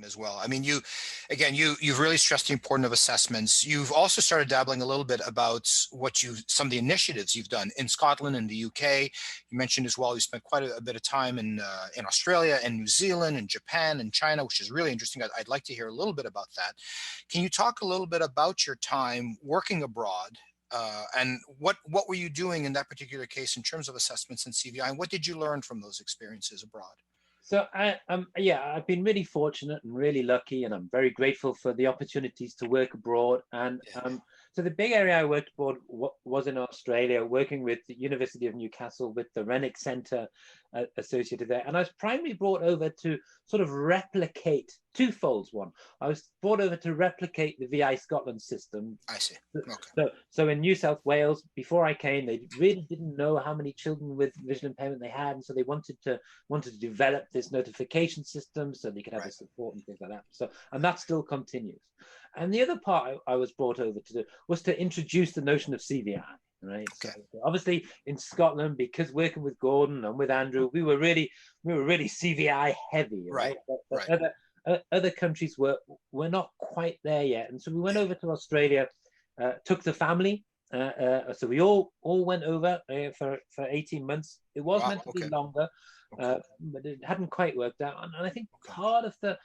significant as well. I mean, you've really stressed the importance of assessments. You've also started dabbling a little bit about some of the initiatives you've done in Scotland and the UK. You mentioned as well, you spent quite a bit of time in Australia and New Zealand and Japan and China, which is really interesting. I'd like to hear a little bit about that. Can you talk a little bit about your time working abroad? And what were you doing in that particular case in terms of assessments and CVI, and what did you learn from those experiences abroad? So I've been really fortunate and really lucky, and I'm very grateful for the opportunities to work abroad. And so the big area I worked abroad was in Australia, working with the University of Newcastle, with the Renwick Centre associated there. And I was primarily brought over to sort of replicate twofolds. One, I was brought over to replicate the VI Scotland system. I see. Okay. So in New South Wales, before I came, they really didn't know how many children with visual impairment they had, and so they wanted to develop this notification system so they could have the support and things like that. So, and that still continues. And the other part I was brought over to do was to introduce the notion of CVI. Right. Okay. So obviously in Scotland, because working with Gordon and with Andrew, we were really CVI heavy. Right. But other countries were not quite there yet, and so we went over to Australia, took the family. So we all went over for 18 months. It was meant to be longer, but it hadn't quite worked out. And I think part of the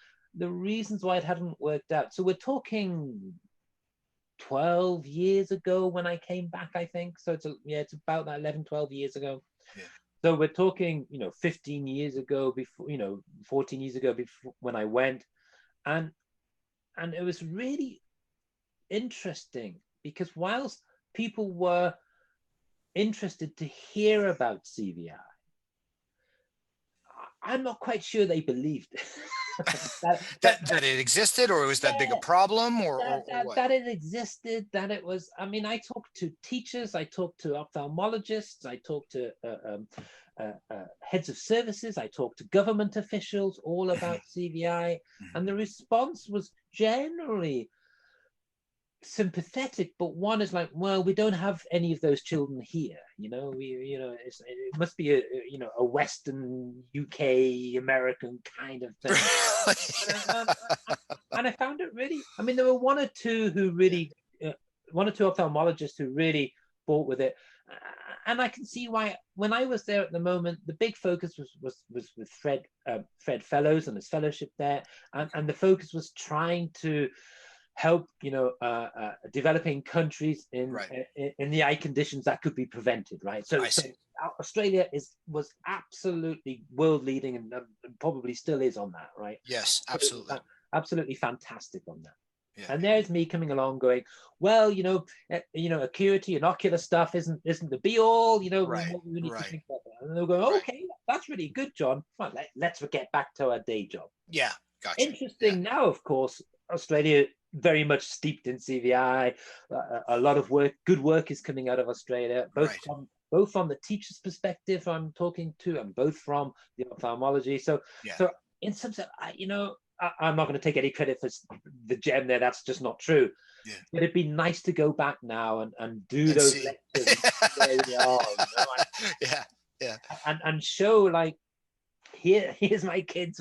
reasons why it hadn't worked out. So we're talking 12 years ago when I came back, I think. So it's about that 11, 12 years ago. Yeah. So we're talking, 15 years ago before, 14 years ago before when I went. And it was really interesting because whilst people were interested to hear about CVI, I'm not quite sure they believed it. that it existed, or was that big a problem, or what? That it existed, that it was. I mean, I talked to teachers, I talked to ophthalmologists, I talked to heads of services, I talked to government officials all about CVI, and the response was generally sympathetic, but one is like, well, we don't have any of those children here. It must be a Western UK American kind of thing. And I found it really. I mean, there were one or two ophthalmologists who really bought with it, and I can see why. When I was there at the moment, the big focus was with Fred Fellows and his fellowship there, and the focus was trying to help developing countries in the eye conditions that could be prevented, right? So Australia was absolutely world leading and probably still is on that, right? Yes, absolutely. Absolutely fantastic on that. Yeah. And there's me coming along going, well, acuity and ocular stuff isn't the be all, we need to think about that. And they'll go, okay, that's really good, John. Well, let's get back to our day job. Yeah, gotcha. Interesting. Yeah. Now, of course, Australia very much steeped in CVI. A lot of good work is coming out of Australia, both from the teacher's perspective I'm talking to, and both from the ophthalmology. So in some sense, I'm not going to take any credit for the gem there. That's just not true. Yeah. But it'd be nice to go back now and do those lectures. Where we are, and show like, here's my kids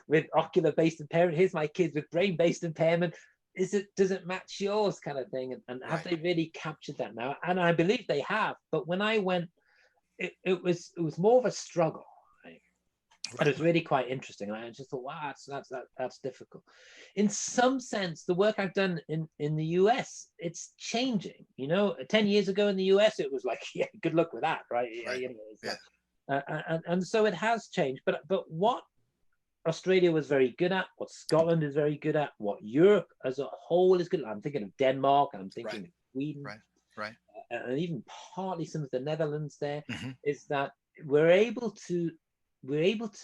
with ocular-based impairment. Here's my kids with brain-based impairment. Does it match yours, kind of thing? And have they really captured that now? And I believe they have. But when I went, it was more of a struggle. Right? But it's really quite interesting. And I just thought, wow, that's difficult. In some sense, the work I've done in the US, it's changing. 10 years ago in the US, it was like, yeah, good luck with that, right? And so it has changed. But what Australia was very good at, what Scotland is very good at, what Europe as a whole is good at. I'm thinking of Denmark, I'm thinking of Sweden, and even partly some of the Netherlands there, is that we're able to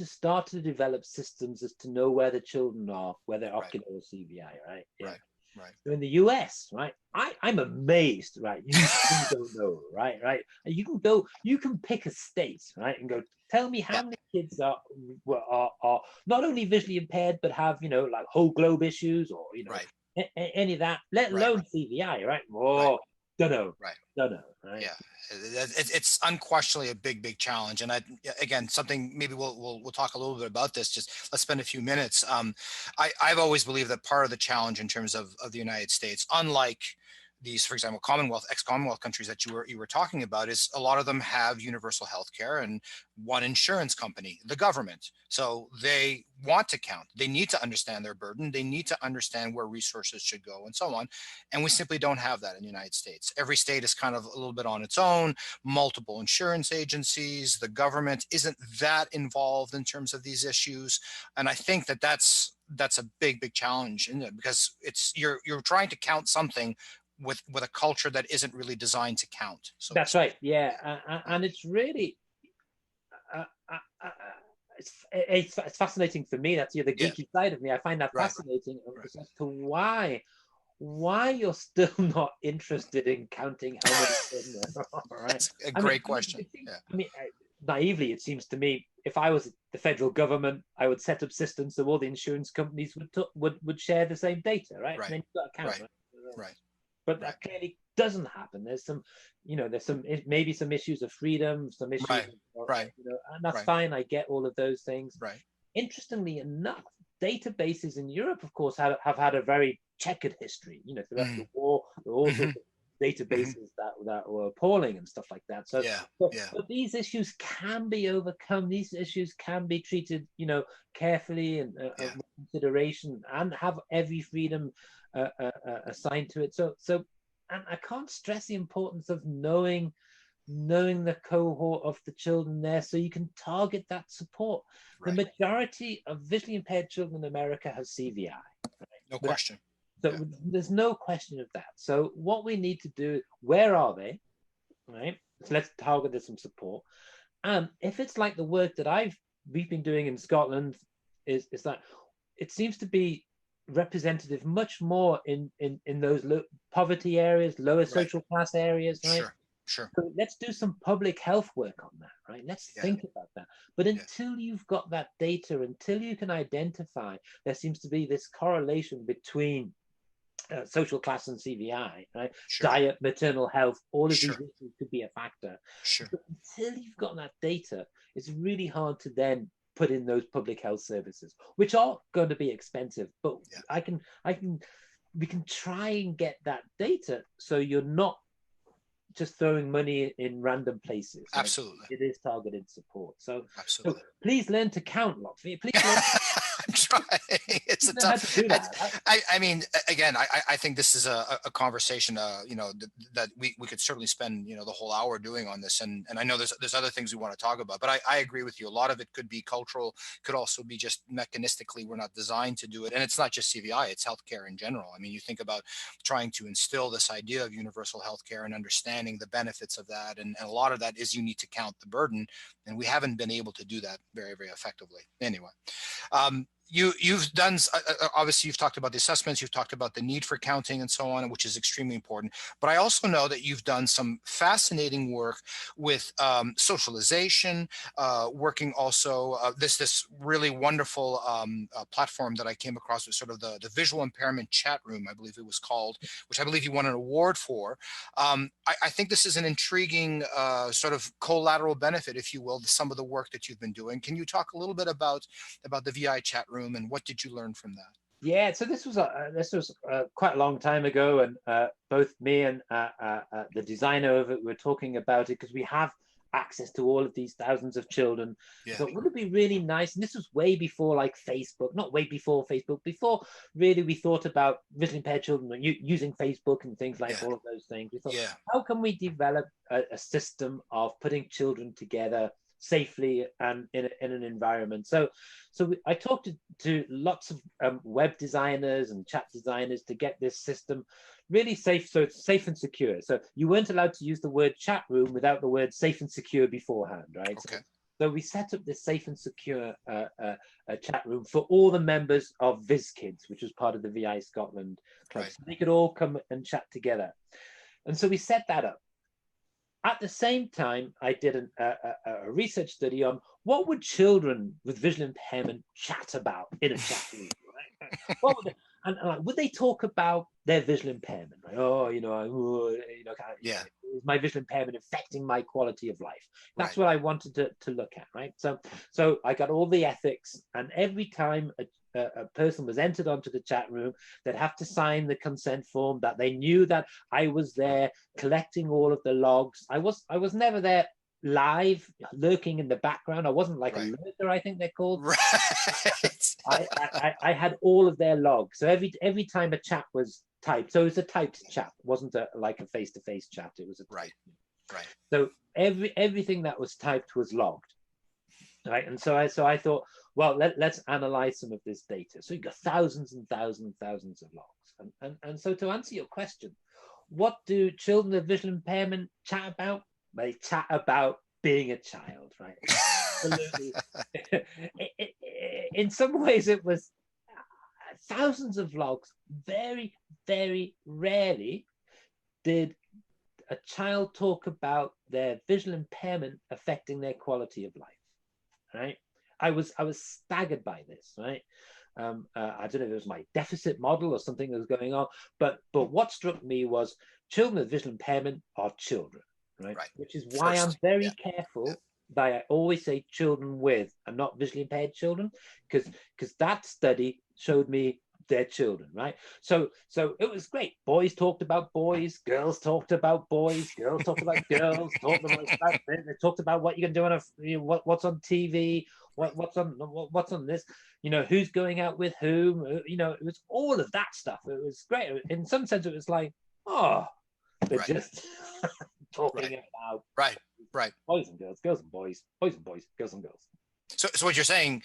start to develop systems as to know where the children are, whether ocular or CVI, right? Yeah. Right. So in the US, right, I'm amazed, right? You don't know, right? You can pick a state, right, and go, tell me how many kids are not only visually impaired, but have, like whole globe issues or, any of that, let alone CVI, right? Oh, Don't know. Right. Don't know. Right. Yeah, it's unquestionably a big challenge, and again, something maybe we'll talk a little bit about this. Just let's spend a few minutes. I've always believed that part of the challenge in terms of the United States, unlike these, for example, Commonwealth, ex-Commonwealth countries that you were talking about, is a lot of them have universal health care and one insurance company, the government. So they want to count. They need to understand their burden. They need to understand where resources should go and so on. And we simply don't have that in the United States. Every state is kind of a little bit on its own, multiple insurance agencies. The government isn't that involved in terms of these issues. And I think that that's a big challenge in it, because you're trying to count something with a culture that isn't really designed to count. So that's right. Yeah, and it's really it's fascinating for me. That's the geeky side of me. I find that fascinating as to why you're still not interested in counting how many children there are. Right? That's a great question. I mean, naively, it seems to me, if I was the federal government, I would set up systems so all the insurance companies would share the same data, right? Right. And then you've got to count, right. But that clearly doesn't happen. There's maybe some issues of freedom, some issues, and that's fine. I get all of those things. Right. Interestingly enough, databases in Europe, of course, have had a very checkered history. Throughout the war, there were all sorts of databases that were appalling and stuff like that. So, but these issues can be overcome. These issues can be treated, carefully and with consideration, and have every freedom assigned to it. So, and I can't stress the importance of knowing the cohort of the children there, so you can target that support. Right. The majority of visually impaired children in America has CVI. Right? No question. So there's no question of that. So what we need to do, where are they? Right. So let's target some support. And if it's like the work that we've been doing in Scotland, is that it seems to be representative much more in those poverty areas, lower social class areas, right? Sure. So let's do some public health work on that, right? Let's think about that. But until you've got that data, until you can identify, there seems to be this correlation between social class and CVI, right? Diet, maternal health, all of these issues could be a factor. But until you've got that data, it's really hard to then put in those public health services, which are going to be expensive. But we can try and get that data so you're not just throwing money in random places. Absolutely. It is targeted support. So, absolutely. So please learn to count, Lotfi. Please learn I'm trying. It's a tough. I mean, again, I think this is a conversation, that we could certainly spend, the whole hour doing on this. And I know there's other things we want to talk about, but I agree with you. A lot of it could be cultural, could also be just mechanistically, we're not designed to do it. And it's not just CVI, it's healthcare in general. I mean, you think about trying to instill this idea of universal healthcare and understanding the benefits of that. And a lot of that is you need to count the burden. And we haven't been able to do that very, very effectively. Anyway, you've done, obviously you've talked about the assessments, you've talked about the need for counting and so on, which is extremely important. But I also know that you've done some fascinating work with socialization, working also, this really wonderful platform that I came across with sort of the visual impairment chat room, I believe it was called, which I believe you won an award for. I think this is an intriguing sort of collateral benefit, if you will, to some of the work that you've been doing. Can you talk a little bit about the VI chat room and what did you learn from that? Yeah, so this was quite a long time ago, and both me and the designer of it were talking about it because we have access to all of these thousands of children. So wouldn't it be really nice? And this was way before like Facebook, not way before Facebook, before really we thought about visually impaired children using Facebook and things like all of those things. We thought, how can we develop a system of putting children together safely and in an environment? So I talked to lots of web designers and chat designers to get this system really safe, so it's safe and secure. So you weren't allowed to use the word chat room without the word safe and secure beforehand, right? Okay. So we set up this safe and secure chat room for all the members of VisKids, which was part of the VI Scotland club. So they could all come and chat together. And so we set that up. At the same time, I did a research study on what would children with visual impairment chat about in a chat room, right? And like, would they talk about their visual impairment? Like, oh, Yeah. is my visual impairment affecting my quality of life? That's Right. what I wanted to look at, right? So I got all the ethics, and every time a person was entered onto the chat room, they'd have to sign the consent form that they knew that I was there collecting all of the logs. I was never there live, lurking in the background. I wasn't like a lurker, I think they're called. Right. I had all of their logs. So every time a chat was typed, so it was a typed chat, it wasn't like a face-to-face chat. It was a right. So everything that was typed was logged, right? And so I thought, well, let's analyze some of this data. So you got thousands and thousands and thousands of logs. And so to answer your question, what do children with visual impairment chat about? They chat about being a child, right? Absolutely. In some ways, it was thousands of logs. Very, very rarely did a child talk about their visual impairment affecting their quality of life, right? I was staggered by this, right? I don't know if it was my deficit model or something that was going on, but what struck me was children with visual impairment are children, right? Which is why I'm very careful that I always say children with and not visually impaired children, because that study showed me their children, right? So it was great. Boys talked about boys, girls talked about boys, girls talked about girls, they talked about what you can do on what's on TV, what's on this, who's going out with whom, it was all of that stuff. It was great. In some sense, it was like, oh, they're just talking about boys and girls and boys and boys, girls and girls. So what you're saying,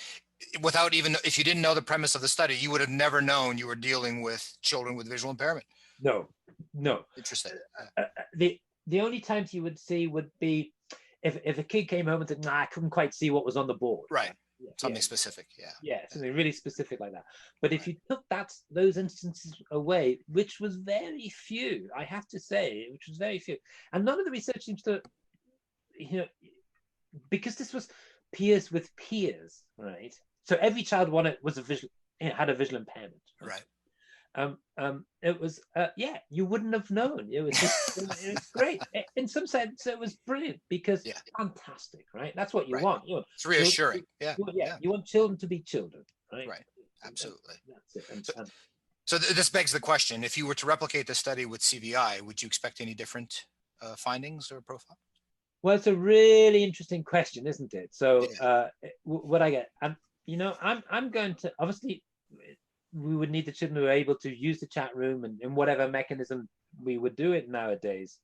without even, if you didn't know the premise of the study, you would have never known you were dealing with children with visual impairment. No. Interesting. The only times you would see would be if a kid came home and said, I couldn't quite see what was on the board. Right. Something specific. Something really specific like that. But if you took those instances away, which was very few, I have to say, which was very few, and none of the research seems to, because this was peers with peers, right? So every child had a visual impairment. Right. It was you wouldn't have known. It was just it was great. In some sense, it was brilliant because fantastic, right? That's what you want. It's reassuring. You want children to be children, right? Right. Absolutely. That's it. So this begs the question: if you were to replicate the study with CVI, would you expect any different findings or profile? Well, it's a really interesting question, isn't it? So what I get, and I'm going to, obviously we would need the children who are able to use the chat room and in whatever mechanism we would do it nowadays.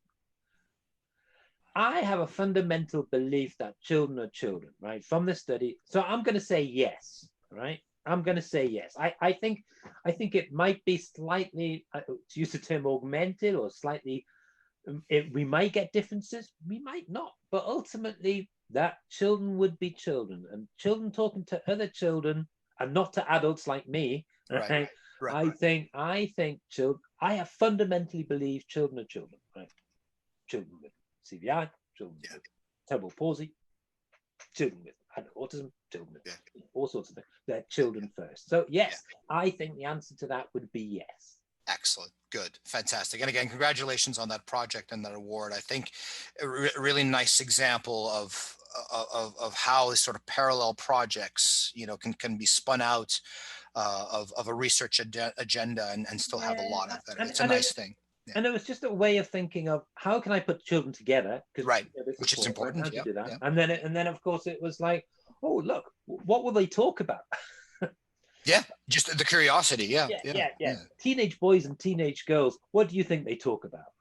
I have a fundamental belief that children are children, right? From the study. So I'm going to say yes, right? I'm going to say yes. I think it might be slightly, to use the term, augmented or slightly, we might get differences, we might not, but ultimately that children would be children, and children talking to other children and not to adults like me. Right. I think children, I have fundamentally believed children are children, right? Children with CVI, children with cerebral palsy, children with autism, children with all sorts of things. They're children first. So yes, I think the answer to that would be yes. Excellent. Good. Fantastic. And again, congratulations on that project and that award. I think a really nice example of how these sort of parallel projects, can be spun out of a research agenda and still have a lot of it. It's a nice thing. Yeah. And it was just a way of thinking of how can I put children together? Right. Which is important. How to do that. And then of course it was like, oh, look, what will they talk about? Yeah, just the curiosity. Yeah. Teenage boys and teenage girls, what do you think they talk about?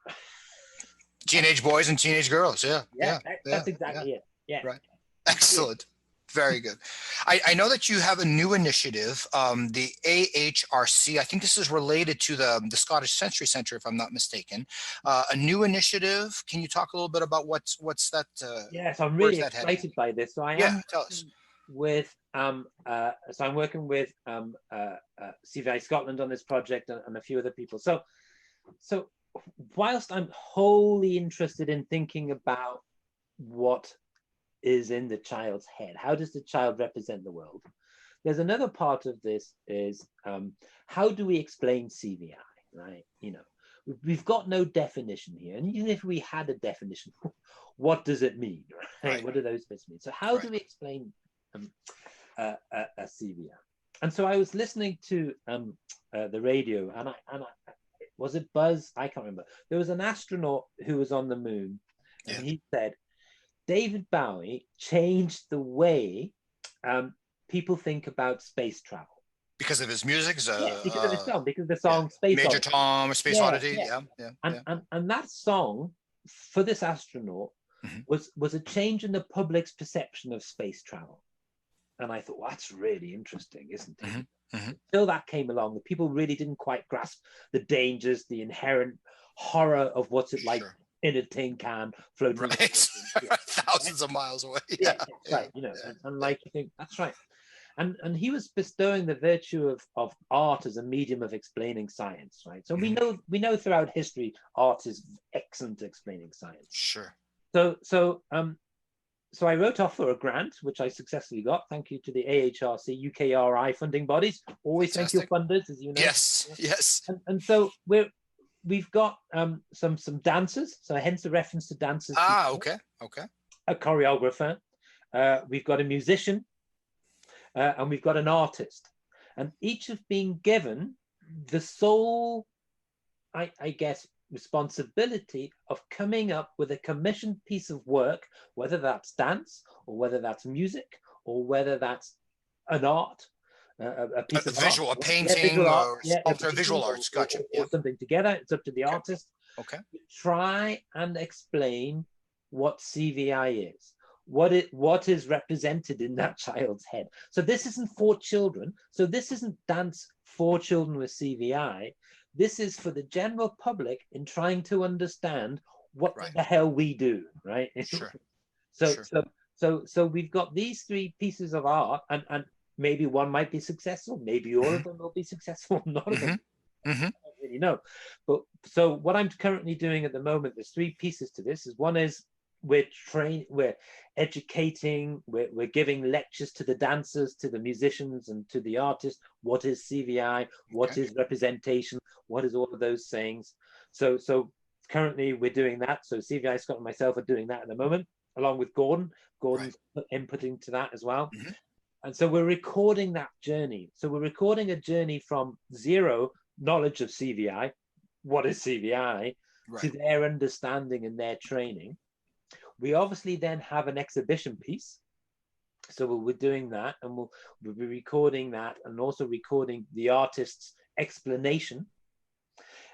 Teenage boys and teenage girls. That's exactly it. Yeah. Right. Excellent. Very good. I know that you have a new initiative, the AHRC. I think this is related to the Scottish Sensory Centre, if I'm not mistaken. A new initiative. Can you talk a little bit about what's that? Yes, I'm really excited by this. So I am. Tell us. With so I'm working with CVI Scotland on this project and a few other people. So whilst I'm wholly interested in thinking about what is in the child's head, how does the child represent the world, there's another part of this is how do we explain CVI, right? You know, we've got no definition here, and even if we had a definition, what does it mean, right? What do those bits mean? So how do we explain a CVI? And so I was listening to the radio, and I was it Buzz? I can't remember. There was an astronaut who was on the moon, and he said David Bowie changed the way people think about space travel. Because of his music? Because of his song, because of the song Space Major Odyssey. Tom or Space Oddity. And that song for this astronaut was a change in the public's perception of space travel. And I thought, well, that's really interesting, isn't it? Until that came along, the people really didn't quite grasp the dangers, the inherent horror of what's it like in a tin can floating thousands of miles away. Right. You know, and like you think that's right. And he was bestowing the virtue of art as a medium of explaining science, right? So we know throughout history art is excellent at explaining science. Sure. So I wrote off for a grant, which I successfully got. Thank you to the AHRC, UKRI funding bodies. Always Fantastic. Thank your funders, as you know. Yes. And so we've got some dancers. So hence the reference to dancers. Okay. A choreographer. We've got a musician. And we've got an artist, and each have been given the sole, I guess, responsibility of coming up with a commissioned piece of work, whether that's dance or whether that's music or whether that's an art, a piece of visual, art, a painting, or visual arts. Gotcha. Or something together. It's up to the artist. Okay. To try and explain what CVI is. What is represented in that child's head. So this isn't for children. So this isn't dance for children with CVI. This is for the general public in trying to understand what the hell we do, right? Sure. So we've got these three pieces of art, and maybe one might be successful, maybe all of them will be successful, none of them. I don't really know. But so what I'm currently doing at the moment, there's three pieces to this. One is we're educating, we're giving lectures to the dancers, to the musicians, and to the artists. What is CVI? What is representation? What is all of those things? So currently we're doing that. So CVI Scott and myself are doing that at the moment, along with Gordon. Gordon's inputting to that as well. And so we're recording that journey. So we're recording a journey from zero knowledge of CVI, what is CVI, to their understanding and their training. We obviously then have an exhibition piece. So we're doing that, and we'll be recording that and also recording the artist's explanation.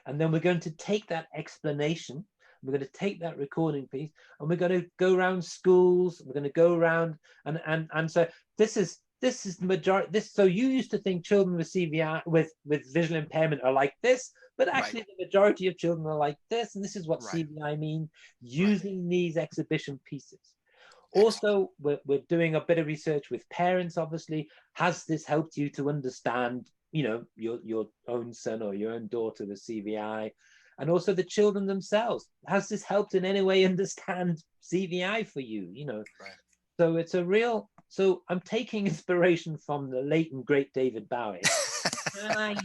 And then we're going to take that explanation, we're going to take that recording piece, and we're going to go around schools, we're going to go around, and so this is the majority. So you used to think children with CVI, with visual impairment are like this, but actually the majority of children are like this, and this is what CVI means, using these exhibition pieces. Also, we're doing a bit of research with parents, obviously. Has this helped you to understand, you know, your own son or your own daughter with CVI? And also the children themselves. Has this helped in any way understand CVI for you? You know, so it's a real, so I'm taking inspiration from the late and great David Bowie. Can I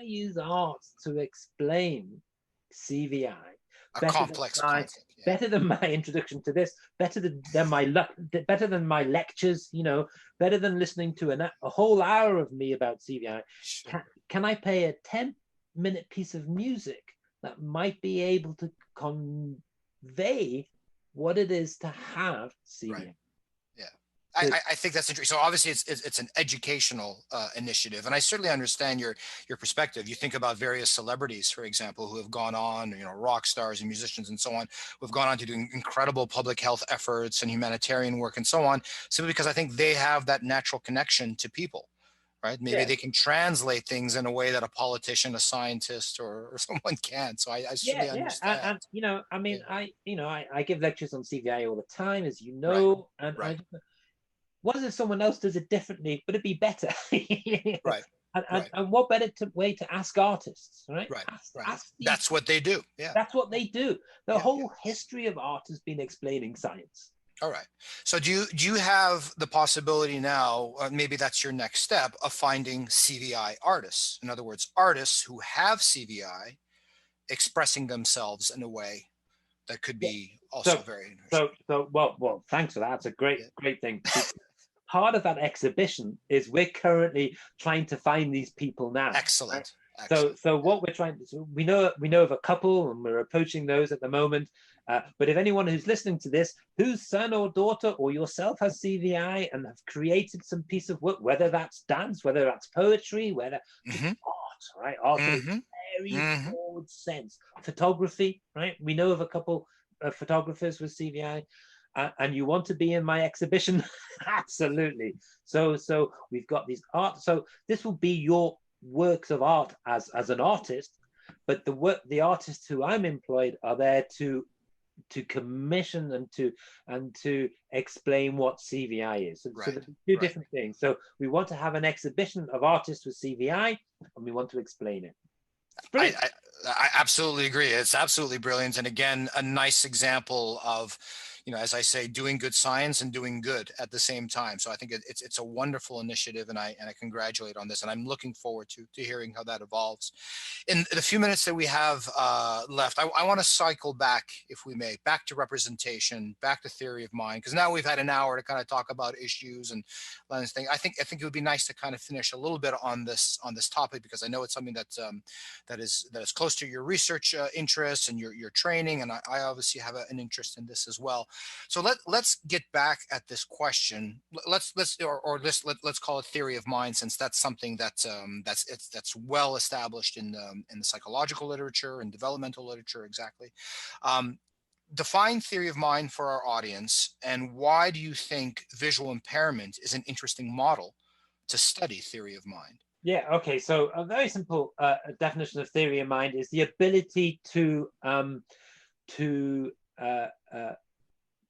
use art to explain CVI? Better than my introduction to this, better than my lectures, you know, better than listening to a whole hour of me about CVI. Can I play a 10-minute piece of music that might be able to convey what it is to have CVI? I think that's interesting. So obviously it's an educational initiative, and I certainly understand your perspective. You think about various celebrities, for example, who have gone on, you know, rock stars and musicians and so on, who have gone on to do incredible public health efforts and humanitarian work and so on, simply because I think they have that natural connection to people, right? Maybe they can translate things in a way that a politician, a scientist, or someone can't. So I certainly understand. And you know, I mean, I give lectures on CVI all the time, as you know, and what if someone else does it differently, but it'd be better? And what better way to ask artists, right? Ask that's what they do. That's what they do. The whole history of art has been explaining science. All right. So do you have the possibility now, maybe that's your next step, of finding CVI artists? In other words, artists who have CVI expressing themselves in a way that could Yeah. be also So, very interesting. well, thanks for that. That's a great, Yeah. great thing. Part of that exhibition is we're currently trying to find these people now. Right? Excellent. So, Excellent. so what we're trying to do, we know of a couple, and we're approaching those at the moment. But if anyone who's listening to this, whose son or daughter or yourself has CVI and have created some piece of work, whether that's dance, whether that's poetry, whether just Mm-hmm. art, right? Art in a Mm-hmm. very Mm-hmm. broad sense. Photography, right? We know of a couple of photographers with CVI. And you want to be in my exhibition? Absolutely. So we've got these art. So this will be your works of art as an artist, but the artists who I'm employed are there to commission and to explain what CVI is. So Right. there's two Right. different things. So we want to have an exhibition of artists with CVI, and we want to explain it. It's I, brilliant. I I absolutely agree. It's absolutely brilliant, and again, a nice example of, as I say, doing good science and doing good at the same time. So I think it's a wonderful initiative, and I congratulate on this, and I'm looking forward to hearing how that evolves. In the few minutes that we have left, I want to cycle back, if we may, back to representation, back to theory of mind, because now we've had an hour to kind of talk about issues and things. I think it would be nice to kind of finish a little bit on this topic, because I know it's something that is close to your research interests and your training, and I obviously have an interest in this as well. So let's get back at this question. Let's call it theory of mind, since that's something that's well established in the psychological literature and developmental literature. Exactly. Um, Define theory of mind for our audience, and why do you think visual impairment is an interesting model to study theory of mind? Yeah, okay. So a very simple definition of theory of mind is the ability to uh, uh,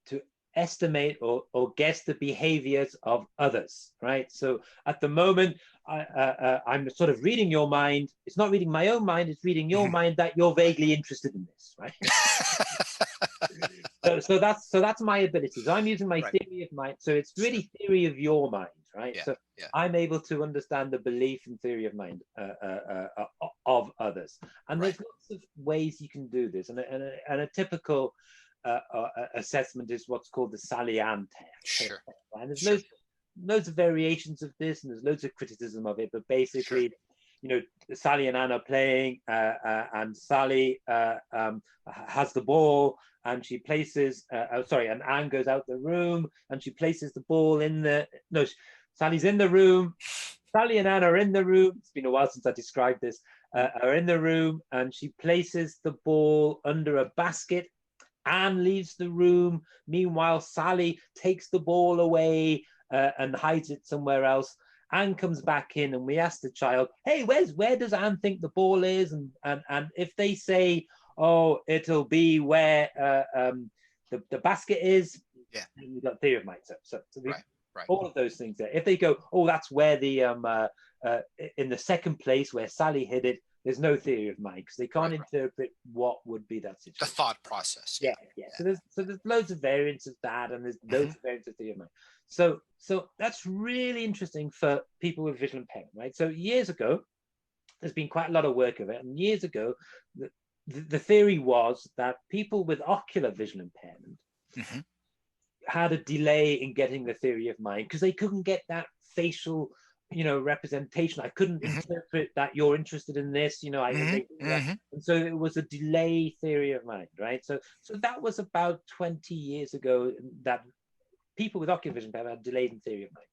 to estimate or guess the behaviors of others, right? So at the moment, I'm sort of reading your mind. It's not reading my own mind, it's reading your Mhm. mind that you're Right. vaguely interested in this, right? So that's my ability. So I'm using my Right. theory of mind. So it's Sure. really theory of your mind, right? Yeah. So Yeah. I'm able to understand the belief and theory of mind of others. And Right. there's lots of ways you can do this. And a typical assessment is what's called the Sally-Ann test. Sure. And there's Sure. loads of variations of this, and there's loads of criticism of it. But Sure. basically, Sally and Anne are playing, and Sally has the ball, and she places. And Anne goes out the room, and she places the ball in the. No, Sally's in the room. Sally and Anne are in the room. It's been a while since I described this. Are in the room, and she places the ball under a basket. Anne leaves the room. Meanwhile, Sally takes the ball away and hides it somewhere else. Anne comes back in, and we ask the child, "Hey, where does Anne think the ball is?" And if they say, "Oh, it'll be where the basket is," Yeah. we've got theory of mind. So we Right. Right. all of those things there. If they go, "Oh, that's where the in the second place where Sally hid it," there's no theory of mind, because they can't Right. Right. interpret what would be that The situation. thought process. Yeah. Yeah, yeah. So there's loads of variants of that, and there's Hmm. loads of variants of theory of mind. So that's really interesting for people with visual impairment, right? So years ago, there's been quite a lot of work of it, and years ago, the theory was that people with ocular visual impairment Hmm. had a delay in getting the theory of mind, because they couldn't get that facial representation. I couldn't Hmm. interpret that you're interested in this, Hmm. Hmm. and so it was a delay theory of mind, right? So that was about 20 years ago, that people with ocular vision impairment had delayed in theory of mind.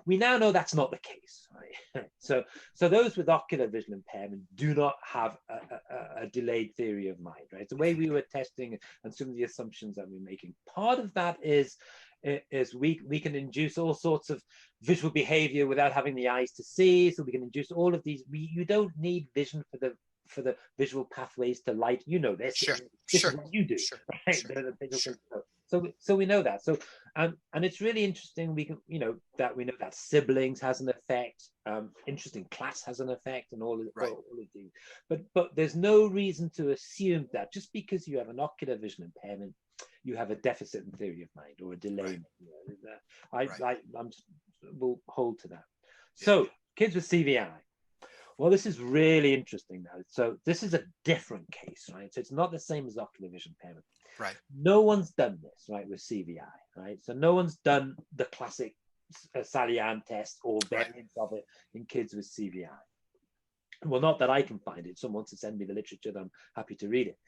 We now know that's not the case, right? So those with ocular vision impairment do not have a delayed theory of mind, right? The way we were testing and some of the assumptions that we're making. Part of that is we can induce all sorts of visual behavior without having the eyes to see. So we can induce all of these. You don't need vision for the visual pathways to light. This. Sure. This is Sure. what you do, Sure. right? Sure. Sure. So we know that. And it's really interesting. We can, that we know that siblings has an effect. Interesting, class has an effect, and all of these. But there's no reason to assume that just because you have an ocular vision impairment, you have a deficit in theory of mind or a delay. Right. Will hold to that. Yeah. So kids with CVI. Well, this is really interesting now. So this is a different case, right? So it's not the same as ocular vision impairment. Right. No one's done this, right, with CVI, right? So no one's done the classic Salian test or variants of it in kids with CVI. Well, not that I can find it. Someone wants to send me the literature, then I'm happy to read it.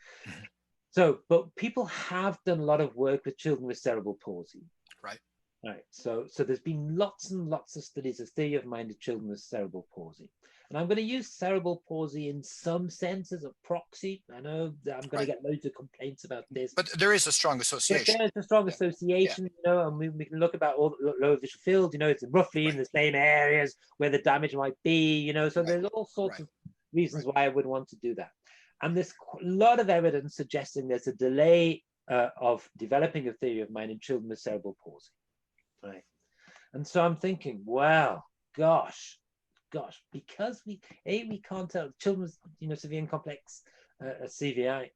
So, but people have done a lot of work with children with cerebral palsy. Right. So there's been lots and lots of studies of theory of mind of children with cerebral palsy. And I'm going to use cerebral palsy in some sense as a proxy. I know that I'm going to get loads of complaints about this. But there is a strong association. But there is a strong association, you know, and we can look about all the lower visual field, you know, it's roughly in the same areas where the damage might be, you know, so there's all sorts of reasons why I would want to do that. And there's a lot of evidence suggesting there's a delay of developing a theory of mind in children with cerebral palsy. Right. And so I'm thinking, well, gosh, because we can't tell children with, you know, severe and complex CVI,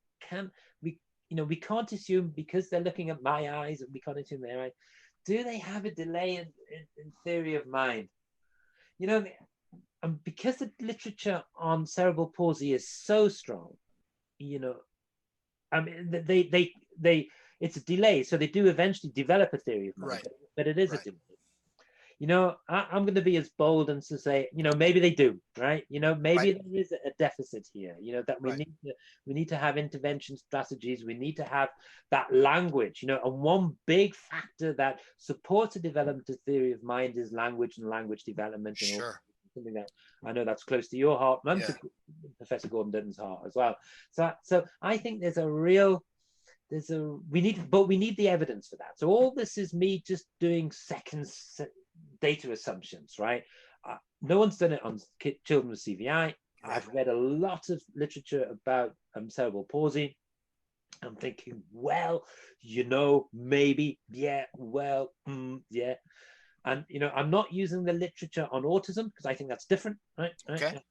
we can't assume because they're looking at my eyes and we can't assume their eyes. Do they have a delay in theory of mind? You know, and because the literature on cerebral palsy is so strong, you know, I mean, they it's a delay, so they do eventually develop a theory of mind, but it is a delay. You know, I'm going to be as bold and to say, you know, maybe they do, right? You know, maybe there is a deficit here, you know, that we need to have intervention strategies. We need to have that language, you know, and one big factor that supports the development of theory of mind is language and language development. And something that I know that's close to your heart and to Professor Gordon Dutton's heart as well. So I think we need the evidence for that. So all this is me just doing second data assumptions, right? No one's done it on children with CVI. I've read a lot of literature about cerebral palsy. I'm thinking, well, you know, maybe, yeah. And, you know, I'm not using the literature on autism because I think that's different, right?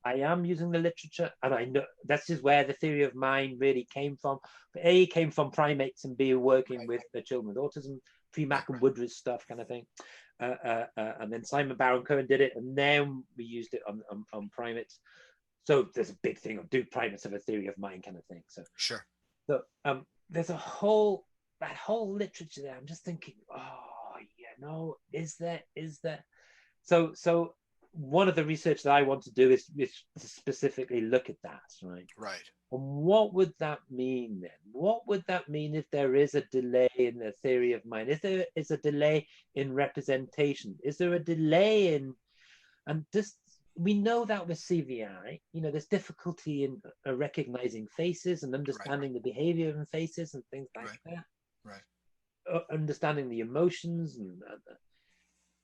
I am using the literature, and I know that's just where the theory of mind really came from. A, came from primates, and B, working with the children with autism, pre-Mac and Woodridge stuff kind of thing. And then Simon Baron-Cohen did it, and then we used it on primates. So there's a big thing of, do primates have a theory of mind kind of thing. So So there's that whole literature there. I'm just thinking, no, is there? So one of the research that I want to do is to specifically look at that, right? And what would that mean then? What would that mean if there is a delay in the theory of mind? Is there a delay in representation? Is there a delay in, and just, we know that with CVI, you know, there's difficulty in recognizing faces and understanding the behavior in faces and things like that. Understanding the emotions, and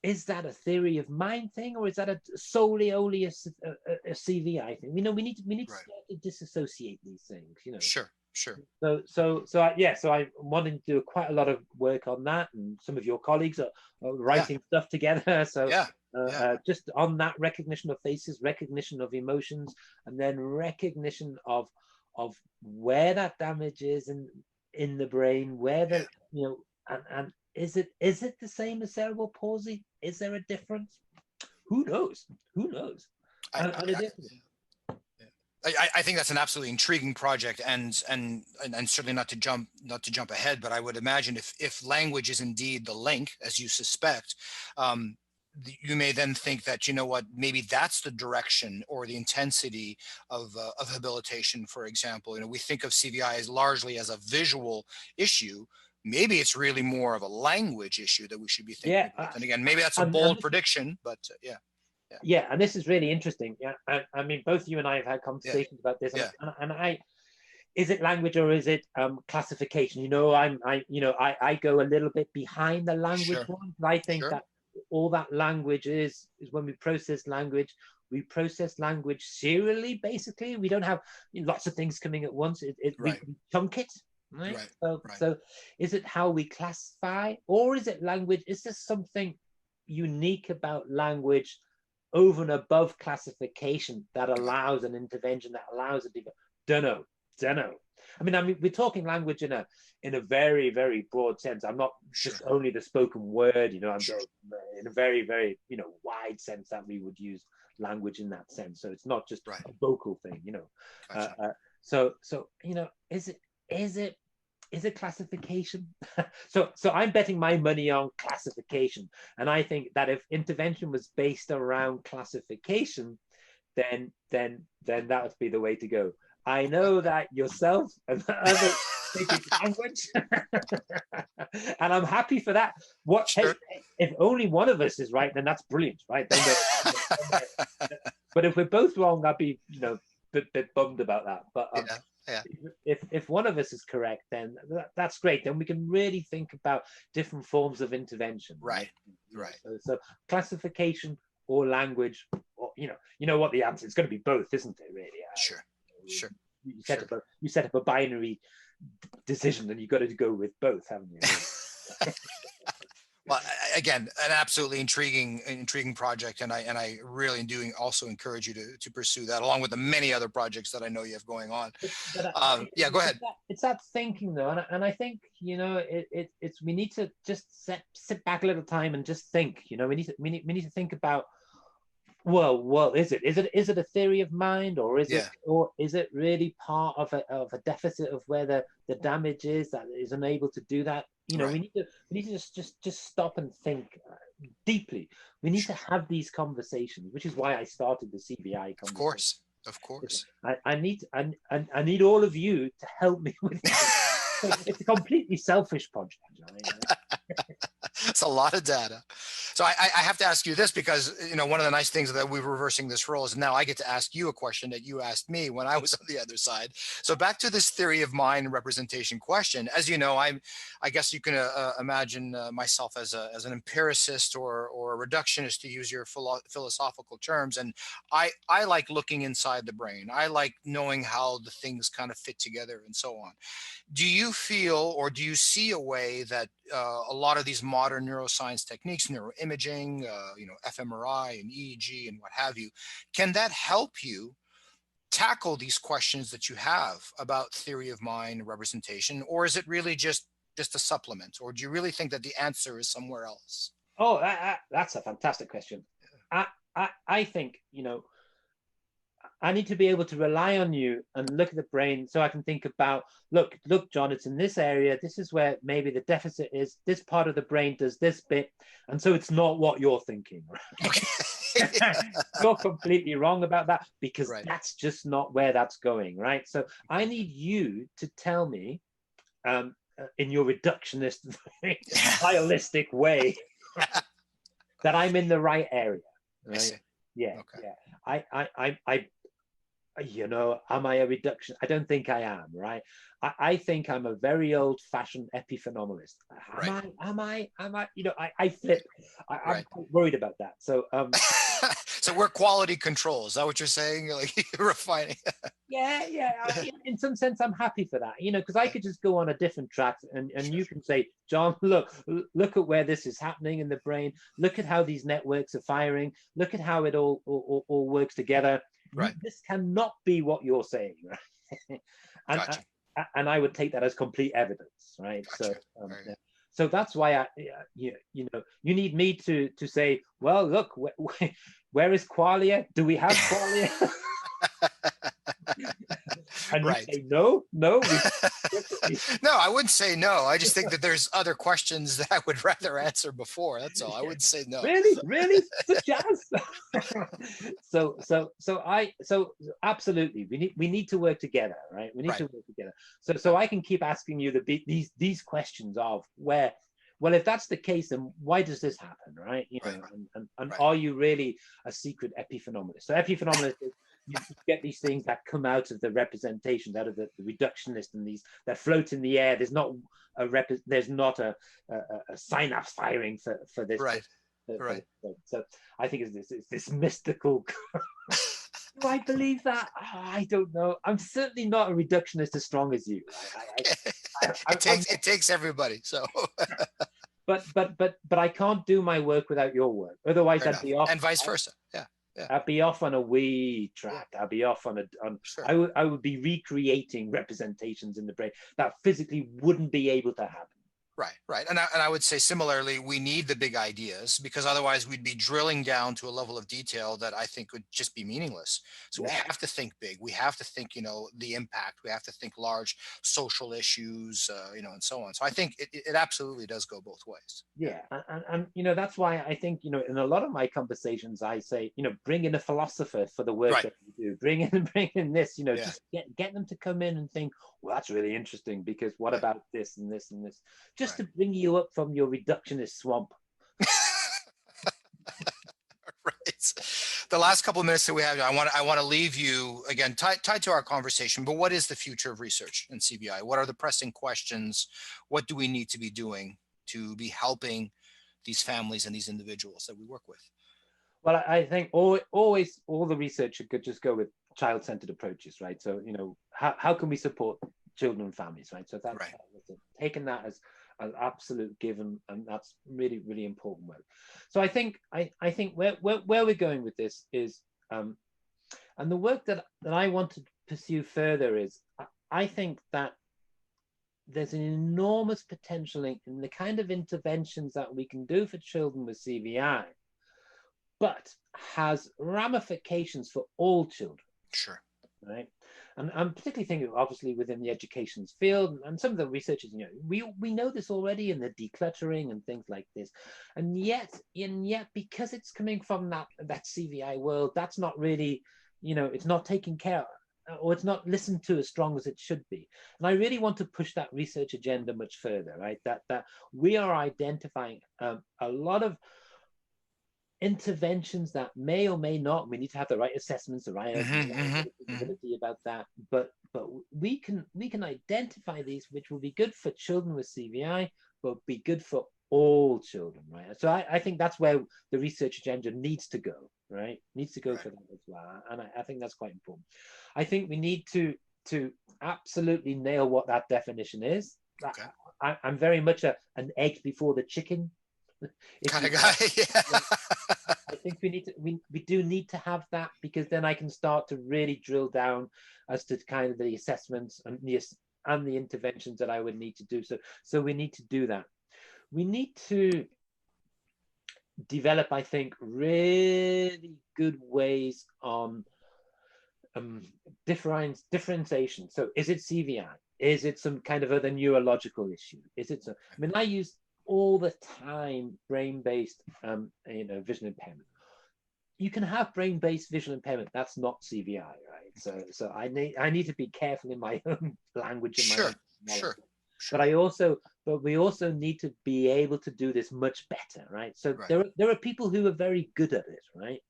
is that a theory of mind thing, or is that solely only a CVI thing? We need to start to disassociate these things, you know. So I'm wanting to do quite a lot of work on that, and some of your colleagues are writing stuff together. So just on that recognition of faces, recognition of emotions, and then recognition of where that damage is in the brain, where the you know, and is it the same as cerebral palsy? Is there a difference? Who knows? I think that's an absolutely intriguing project, and certainly not to jump ahead, but I would imagine if language is indeed the link, as you suspect, you may then think that, you know what, maybe that's the direction or the intensity of habilitation, for example. You know, we think of CVI as largely as a visual issue. Maybe it's really more of a language issue that we should be thinking about. And again, maybe that's a bold prediction, but yeah, and this is really interesting. I mean, both you and I have had conversations about this, and is it language or is it classification? You know, I go a little bit behind the language one. I think that all that language is when we process language serially. Basically, we don't have lots of things coming at once. We chunk it. So is it how we classify, or is it language? Is there something unique about language over and above classification that allows an intervention, that allows a don't know. don't know. I mean, we're talking language in a very, very broad sense. I'm not just only the spoken word, I'm in a very, very, wide sense that we would use language in that sense. So it's not just a vocal thing, Gotcha. So is it classification? So I'm betting my money on classification, and I think that if intervention was based around classification, then that would be the way to go. I know that yourself and others speak language, and I'm happy for that. Hey, if only one of us is right, then that's brilliant, right? But if we're both wrong, I'd be bit bummed about that. But if one of us is correct, then that's great. Then we can really think about different forms of intervention. Right. So classification or language, or you know what the answer is going to be both, isn't it? Really. Sure. You set up a binary decision, and you've got to go with both, haven't you? Well, again, an absolutely intriguing project, and I really do also encourage you to pursue that, along with the many other projects that I know you have going on. Yeah, go ahead. It's that thinking though, and I think it's we need to just sit back a little time and just think. We need to think about. Well, is it a theory of mind, or is it really part of a deficit of where the damage is that is unable to do that? We need to just stop and think deeply. We need to have these conversations, which is why I started the CVI conversation. Of course. I need all of you to help me with that. It's a completely selfish project. It's a lot of data. So I have to ask you this, because one of the nice things that we're reversing this role is now I get to ask you a question that you asked me when I was on the other side. So back to this theory of mind representation question. As you know, I guess you can imagine myself as an empiricist or a reductionist, to use your philosophical terms. And I like looking inside the brain. I like knowing how the things kind of fit together and so on. Do you feel, or do you see a way that a lot of these modern neuroscience techniques, neuroimaging, fMRI and EEG and what have you, can that help you tackle these questions that you have about theory of mind representation, or is it really just a supplement, or do you really think that the answer is somewhere else? Oh, that's a fantastic question. I think I need to be able to rely on you and look at the brain, so I can think about, look, John, it's in this area. This is where maybe the deficit is. This part of the brain does this bit. And so it's not what you're thinking. Right? Okay. You're completely wrong about that, because that's just not where that's going. Right. So I need you to tell me in your reductionist, nihilistic way that I'm in the right area. Right. Yeah. Okay. Yeah. Am I a reduction? I don't think I am, right? I think I'm a very old-fashioned epiphenomenalist. Am I? I flip. I'm quite worried about that. So, so we're quality control. Is that what you're saying? You're like you're refining. Yeah. In some sense, I'm happy for that. Because I could just go on a different track, and you can say, John, look at where this is happening in the brain. Look at how these networks are firing. Look at how it all works together. Right. This cannot be what you're saying, right? And I would take that as complete evidence, right? Gotcha. So that's why you need me to say, well, look, where is qualia? Do we have qualia? And you say no. No, I wouldn't say no. I just think that there's other questions that I would rather answer before. That's all. I wouldn't say no. Really, jazz. So absolutely, we need to work together, right? We need to work together. So I can keep asking you these questions of where. Well, if that's the case, then why does this happen, right? And are you really a secret epiphenomenalist? So epiphenomenalist is, you get these things that come out of the representations, out of the reductionist, and these that float in the air. There's not a synapse firing for this. Right. So I think it's this mystical. Do I believe that? Oh, I don't know. I'm certainly not a reductionist as strong as you. It takes everybody. So. But I can't do my work without your work. Otherwise, I'd be off. And vice versa. Yeah. Yeah. I'd be off on a wee track. I'd be off on Sure. I would be recreating representations in the brain that physically wouldn't be able to happen. Right, right. And I would say similarly, we need the big ideas because otherwise we'd be drilling down to a level of detail that I think would just be meaningless. So we Yeah. have to think big. We have to think, the impact. We have to think large social issues, and so on. So I think it absolutely does go both ways. Yeah, and that's why I think in a lot of my conversations I say bring in a philosopher for the work Right. that you do. Bring in this. Yeah. Just get them to come in and think, well, that's really interesting because what Right. about this and this and this, just Right. to bring you up from your reductionist swamp. Right. The last couple of minutes that we have, I want to leave you again tied to our conversation. But what is the future of research in CVI? What are the pressing questions? What do we need to be doing to be helping these families and these individuals that we work with? Well, I think always all the research could just go with child-centered approaches, right? So how can we support children and families, right? So that's Right. taking that as an absolute given, and that's really, really important work. So I think where we're going with this is, and the work that I want to pursue further is, I think that there's an enormous potential in the kind of interventions that we can do for children with CVI, but has ramifications for all children. Sure. Right. And I'm particularly thinking, obviously, within the education field, and some of the researchers, we know this already in the decluttering and things like this, and yet because it's coming from that CVI world, that's not really, it's not taken care of, or it's not listened to as strong as it should be. And I really want to push that research agenda much further, right? That we are identifying a lot of interventions that may or may not, we need to have the right assessments, the right visibility about that, but we can identify these, which will be good for children with CVI, but be good for all children, right? So I think that's where the research agenda needs to go, right? Needs to go for that as well, and I think that's quite important. I think we need to absolutely nail what that definition is. Okay. I'm very much an egg before the chicken kind of guy. Yeah. I think we do need to have that, because then I can start to really drill down as to kind of the assessments and the interventions that I would need to do. So we need to do that. We need to develop, I think, really good ways on differentiation. So is it CVI? Is it some kind of other neurological issue? Is it so? I mean, I use all the time brain-based vision impairment. You can have brain-based visual impairment. That's not CVI, right? So I need to be careful in my own language and my own knowledge. Sure. But we also need to be able to do this much better, right? So there are people who are very good at it, right?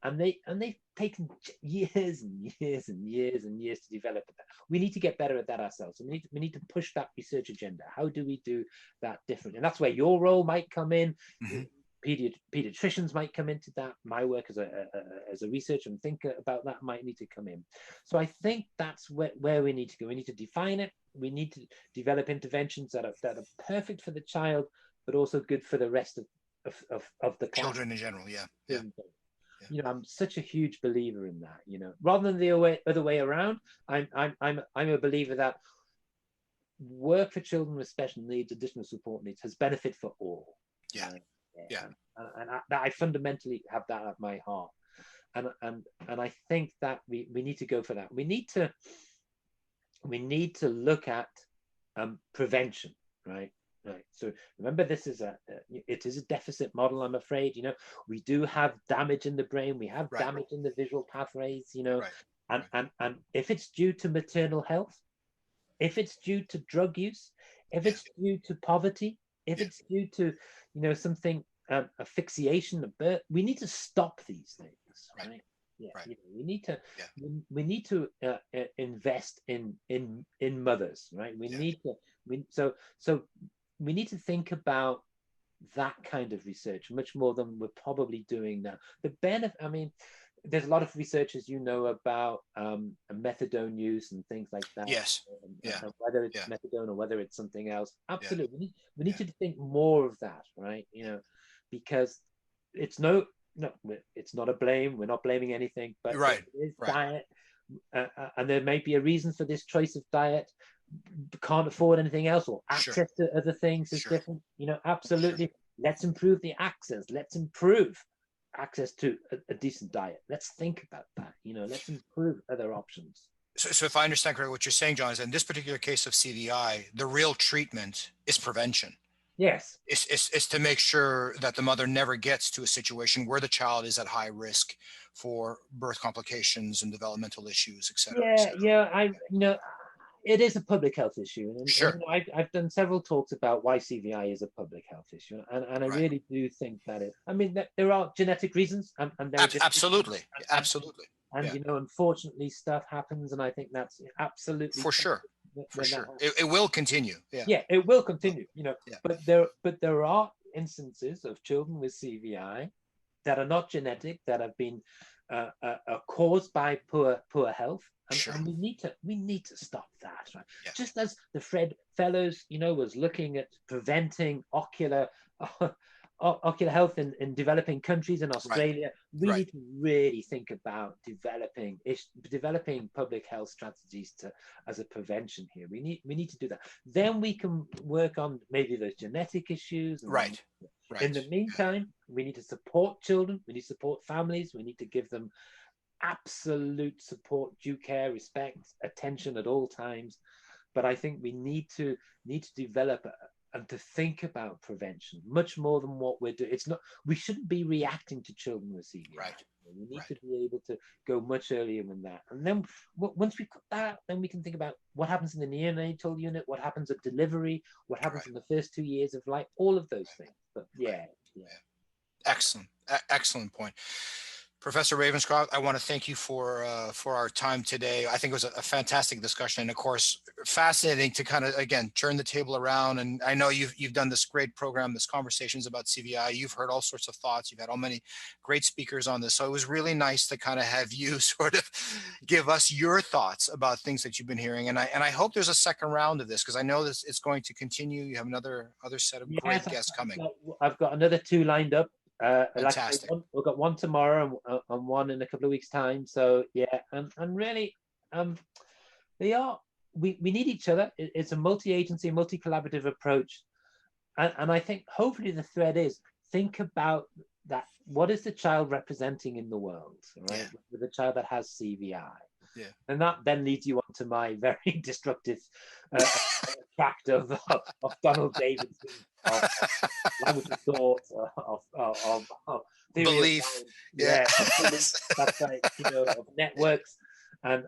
And they've taken years and years and years and years to develop that. We need to get better at that ourselves. We need to push that research agenda. How do we do that different? And that's where your role might come in. Mm-hmm. Pediatricians might come into that. My work as a researcher and thinker about that might need to come in. So I think that's where we need to go. We need to define it. We need to develop interventions that are perfect for the child, but also good for the rest of the children in general. Yeah. I'm such a huge believer in that. Rather than the other way around, I'm a believer that work for children with special needs, additional support needs, has benefit for all. Yeah. And I fundamentally have that at my heart, and I think that we need to go for that. We need to look at prevention, right? Right. So remember, this is it is a deficit model. I'm afraid, we do have damage in the brain. We have damage in the visual pathways, and if it's due to maternal health, if it's due to drug use, if it's due to poverty, if it's due to, something, asphyxiation of birth, we need to stop these things, right? We need to invest in mothers, right? We need to think about that kind of research much more than we're probably doing now. The benefit, there's a lot of research, as you know, about methadone use and things like that. Yes. And whether it's methadone or whether it's something else. Absolutely. We need to think more of that, right? Because it's no, it's not a blame. We're not blaming anything, but Right. it is Right. diet, and there may be a reason for this choice of diet. Can't afford anything else, or Sure. access to other things is Sure. different. Absolutely. Sure. Let's improve the access. Let's improve access to a decent diet. Let's think about that. Let's improve other options. So if I understand correctly, what you're saying, John, is in this particular case of CVI, the real treatment is prevention. Yes. It's to make sure that the mother never gets to a situation where the child is at high risk for birth complications and developmental issues, et cetera. Yeah, yeah. It is a public health issue, and Sure. I've done several talks about why CVI is a public health issue, and I Right. really do think that there are genetic reasons, and there are absolutely, absolutely. And unfortunately, stuff happens, and I think that's absolutely for sure. For sure, it will continue. Yeah, it will continue. Yeah. But there are instances of children with CVI that are not genetic, that have been caused by poor health, and we need to stop that, right? Yeah. Just as the Fred Fellows, was looking at preventing ocular health in developing countries in Australia, we need to really think about developing public health strategies as a prevention here. We need to do that. Then we can work on maybe those genetic issues. Right. In the meantime, we need to support children. We need to support families. We need to give them absolute support, due care, respect, attention at all times. But I think we need to develop and to think about prevention much more than what we're doing. We shouldn't be reacting to children with CVI. Right. We need to be able to go much earlier than that. And then once we've got that, then we can think about what happens in the neonatal unit, what happens at delivery, what happens in the first 2 years of life, all of those things. But yeah. Excellent point. Professor Ravenscroft, I want to thank you for our time today. I think it was a fantastic discussion, and of course, fascinating to kind of, again, turn the table around. And I know you've done this great program, this Conversations about CVI. You've heard all sorts of thoughts. You've had all many great speakers on this. So it was really nice to kind of have you sort of give us your thoughts about things that you've been hearing. And I hope there's a second round of this, because I know this it's going to continue. You have other set of great guests coming. I've got another 2 lined up. Fantastic. We've got one tomorrow and one in a couple of weeks' time. So yeah, and really, we need each other. It's a multi-agency, multi-collaborative approach, and I think hopefully the thread is think about that. What is the child representing in the world, right? Yeah. With a child that has CVI. Yeah. And that then leads you on to my very destructive tract of Donald Davidson, of language of thought, of belief. That's right. Of networks, and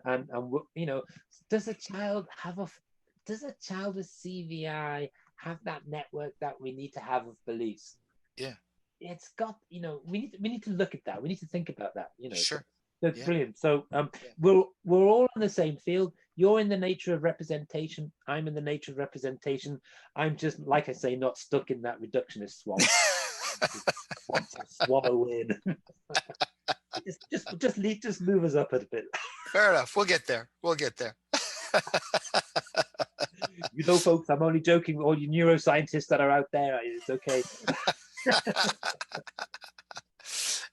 does a child with CVI have that network that we need to have of beliefs? Yeah. It's got, we need to look at that. We need to think about that. Sure. That's brilliant. So we're all in the same field. You're in the nature of representation. I'm in the nature of representation. I'm just, like I say, not stuck in that reductionist swamp. Want to swallow in. just move us up a bit. Fair enough. We'll get there. Folks, I'm only joking. All you neuroscientists that are out there, it's okay.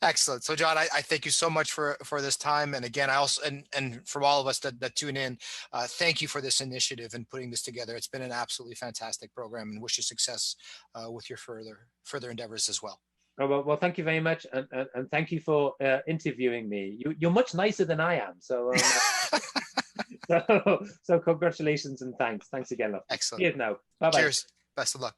Excellent. So, John, I thank you so much for this time. And again, I also, and from all of us that tune in, thank you for this initiative and putting this together. It's been an absolutely fantastic program, and wish you success with your further endeavors as well. Oh, well, thank you very much. And thank you for interviewing me. You're much nicer than I am. So, so congratulations and thanks. Thanks again, love. Excellent. Cheers now. Bye-bye. Cheers. Best of luck.